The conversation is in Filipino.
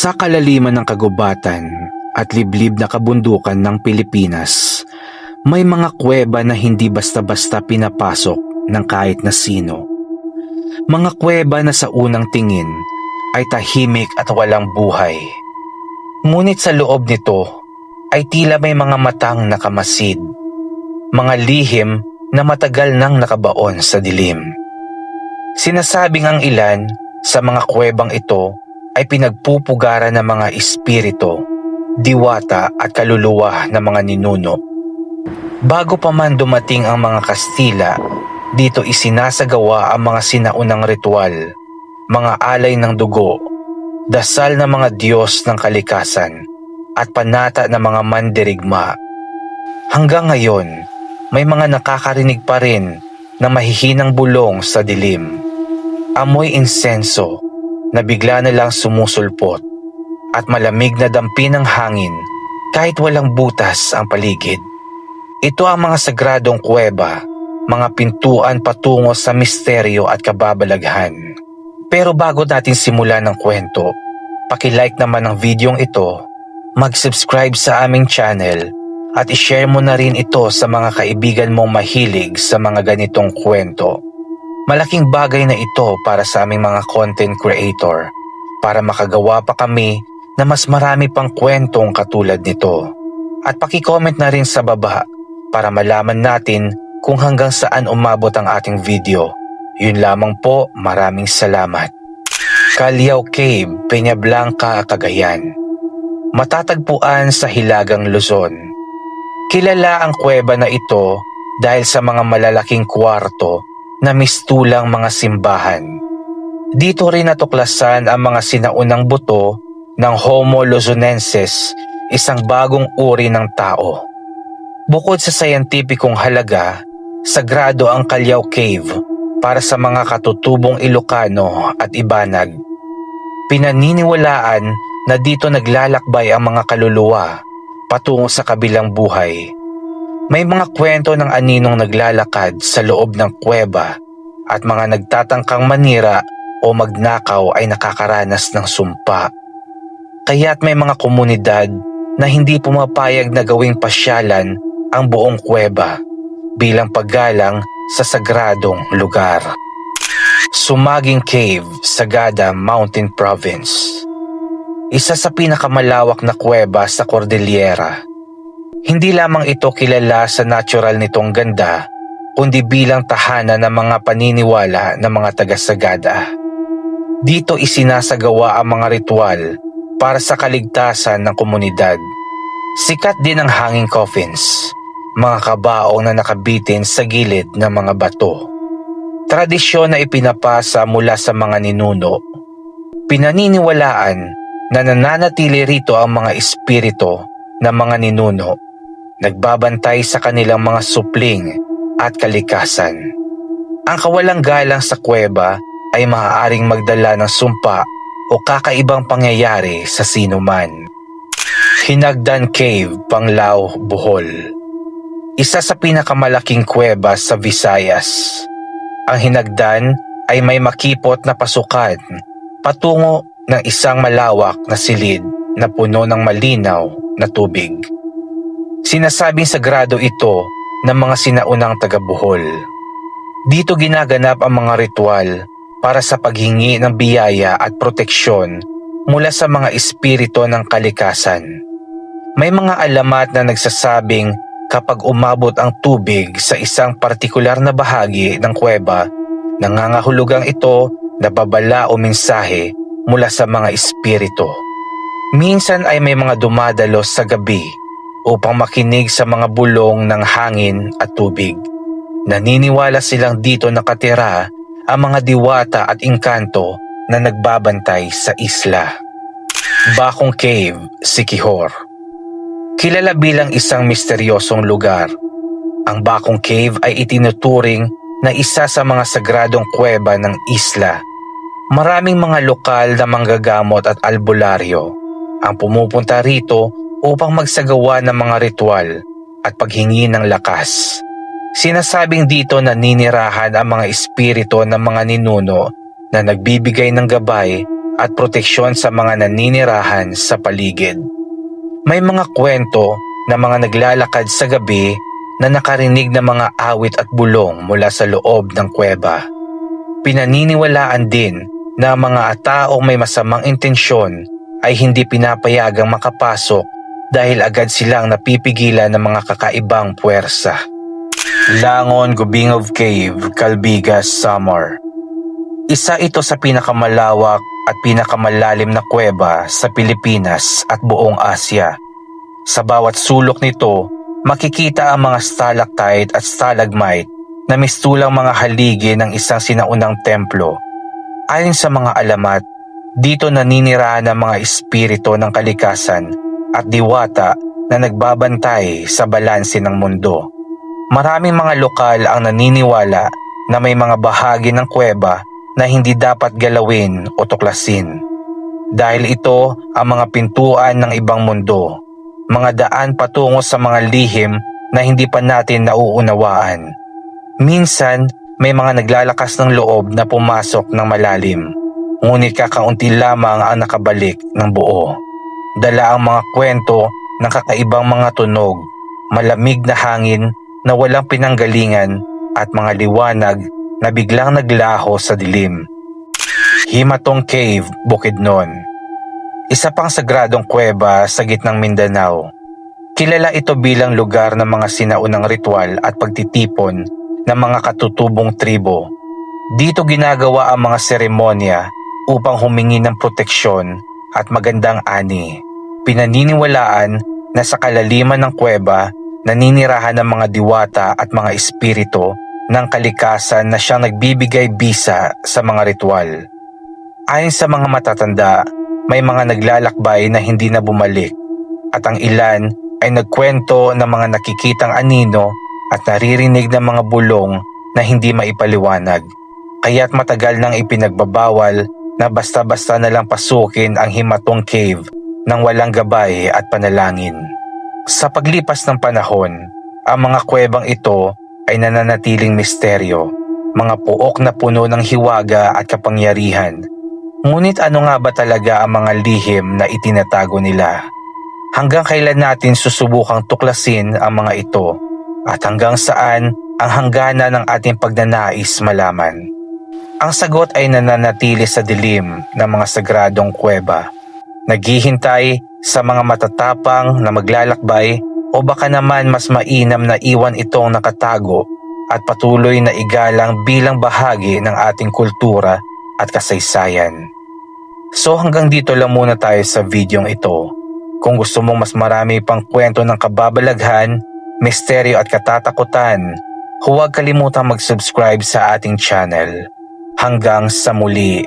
Sa kalaliman ng kagubatan at liblib na kabundukan ng Pilipinas, may mga kuweba na hindi basta-basta pinapasok ng kahit na sino. Mga kuweba na sa unang tingin ay tahimik at walang buhay. Ngunit sa loob nito ay tila may mga matang nakamasid, mga lihim na matagal nang nakabaon sa dilim. Sinasabing ang ilan sa mga kuwebang ito ay pinagpupugaran ng mga espiritu, diwata at kaluluwa ng mga ninuno. Bago pa man dumating ang mga Kastila, dito isinasagawa ang mga sinaunang ritual, mga alay ng dugo, dasal ng mga Diyos ng kalikasan, at panata ng mga mandirigma. Hanggang ngayon, may mga nakakarinig pa rin ng mahihinang bulong sa dilim. Amoy insenso na bigla na lang sumusulpot at malamig na dampi ng hangin kahit walang butas ang paligid. Ito ang mga sagradong kuweba, mga pintuan patungo sa misteryo at kababalaghan. Pero bago natin simulan ng kwento, paki-like naman ang videong ito, mag-subscribe sa aming channel at i-share mo na rin ito sa mga kaibigan mong mahilig sa mga ganitong kwento. Malaking bagay na ito para sa aming mga content creator para makagawa pa kami na mas marami pang kwentong katulad nito. At paki-comment na rin sa baba para malaman natin kung hanggang saan umabot ang ating video. Yun lamang po, maraming salamat. Callao Cave, Peñablanca, Cagayan. Matatagpuan sa Hilagang Luzon. Kilala ang kuweba na ito dahil sa mga malalaking kwarto na mistulang mga simbahan. Dito rin natuklasan ang mga sinaunang buto ng Homo luzonensis, isang bagong uri ng tao. Bukod sa sayantipikong halaga, sagrado ang Callao Cave para sa mga katutubong Ilocano at Ibanag. Pinaniniwalaan na dito naglalakbay ang mga kaluluwa patungo sa kabilang buhay. May mga kwento ng aninong naglalakad sa loob ng kuweba at mga nagtatangkang manira o magnakaw ay nakakaranas ng sumpa. Kaya't may mga komunidad na hindi pumapayag na gawing pasyalan ang buong kuweba bilang paggalang sa sagradong lugar. Sumaging Cave, Sagada Mountain Province. Isa sa pinakamalawak na kuweba sa Cordillera. Hindi lamang ito kilala sa natural nitong ganda, kundi bilang tahanan ng mga paniniwala ng mga taga-Sagada. Dito isinasagawa ang mga ritual para sa kaligtasan ng komunidad. Sikat din ang hanging coffins, mga kabaong na nakabitin sa gilid ng mga bato. Tradisyon na ipinapasa mula sa mga ninuno. Pinaniniwalaan na nananatili rito ang mga espiritu ng mga ninuno, nagbabantay sa kanilang mga supling at kalikasan. Ang kawalang galang sa kuweba ay maaaring magdala ng sumpa o kakaibang pangyayari sa sinuman. Hinagdan Cave, Panglao, Bohol. Isa sa pinakamalaking kuweba sa Visayas. Ang Hinagdan ay may makipot na pasukan patungo ng isang malawak na silid na puno ng malinaw na tubig. Sinasabing sagrado ito ng mga sinaunang taga-Bohol. Dito ginaganap ang mga ritual para sa paghingi ng biyaya at proteksyon mula sa mga espiritu ng kalikasan. May mga alamat na nagsasabing kapag umabot ang tubig sa isang partikular na bahagi ng kuweba, nangangahulugang ito na babala o mensahe mula sa mga espiritu. Minsan ay may mga dumadalos sa gabi upang makinig sa mga bulong ng hangin at tubig. Naniniwala silang dito nakatira ang mga diwata at engkanto na nagbabantay sa isla. Bacong Cave, Siquijor. Kilala bilang isang misteryosong lugar, ang Bacong Cave ay itinuturing na isa sa mga sagradong kuweba ng isla. Maraming mga lokal na manggagamot at albularyo ang pumupunta rito upang magsagawa ng mga ritual at paghingi ng lakas. Sinasabing dito naninirahan ang mga espiritu ng mga ninuno na nagbibigay ng gabay at proteksyon sa mga naninirahan sa paligid. May mga kwento na mga naglalakad sa gabi na nakarinig ng mga awit at bulong mula sa loob ng kuweba. Pinaniniwalaan din na mga taong may masamang intensyon ay hindi pinapayagang makapasok dahil agad silang napipigilan ng mga kakaibang puwersa. Langon Gubingov Cave, Calbigas, Samar. Isa ito sa pinakamalawak at pinakamalalim na kuweba sa Pilipinas at buong Asya. Sa bawat sulok nito, makikita ang mga stalactite at stalagmite na mistulang mga haligi ng isang sinaunang templo. Ayon sa mga alamat, dito naninirahan ang mga espiritu ng kalikasan at diwata na nagbabantay sa balanse ng mundo. Maraming mga lokal ang naniniwala na may mga bahagi ng kuweba na hindi dapat galawin o tuklasin. Dahil ito ang mga pintuan ng ibang mundo, mga daan patungo sa mga lihim na hindi pa natin nauunawaan. Minsan, may mga naglalakas ng loob na pumasok ng malalim, ngunit kakaunti lamang ang nakabalik ng buo. Dala ang mga kwento ng kakaibang mga tunog, malamig na hangin na walang pinanggalingan at mga liwanag na biglang naglaho sa dilim. Himatong Cave, Bukidnon. Isa pang sagradong kuweba sa gitnang Mindanao. Kilala ito bilang lugar ng mga sinaunang ritual at pagtitipon ng mga katutubong tribo. Dito ginagawa ang mga seremonya upang humingi ng proteksyon at magandang ani. Pinaniniwalaan na sa kalaliman ng kuweba naninirahan ng mga diwata at mga espiritu ng kalikasan na siyang nagbibigay bisa sa mga ritual. Ayon sa mga matatanda, may mga naglalakbay na hindi na bumalik at ang ilan ay nagkwento ng mga nakikitang anino at naririnig ng mga bulong na hindi maipaliwanag. Kaya't matagal nang ipinagbabawal na basta-basta na lang pasukin ang Himatong Cave nang walang gabay at panalangin. Sa paglipas ng panahon, ang mga kuwebang ito ay nananatiling misteryo, mga puok na puno ng hiwaga at kapangyarihan. Ngunit ano nga ba talaga ang mga lihim na itinatago nila? Hanggang kailan natin susubukang tuklasin ang mga ito? At hanggang saan ang hangganan ng ating pagnanais malaman? Ang sagot ay nananatili sa dilim ng mga sagradong kuweba. Naghihintay sa mga matatapang na maglalakbay o baka naman mas mainam na iwan itong nakatago at patuloy na igalang bilang bahagi ng ating kultura at kasaysayan. So hanggang dito lang muna tayo sa videong ito. Kung gusto mong mas marami pang kwento ng kababalaghan, misteryo at katatakutan, huwag kalimutang mag-subscribe sa ating channel. Hanggang sa muli.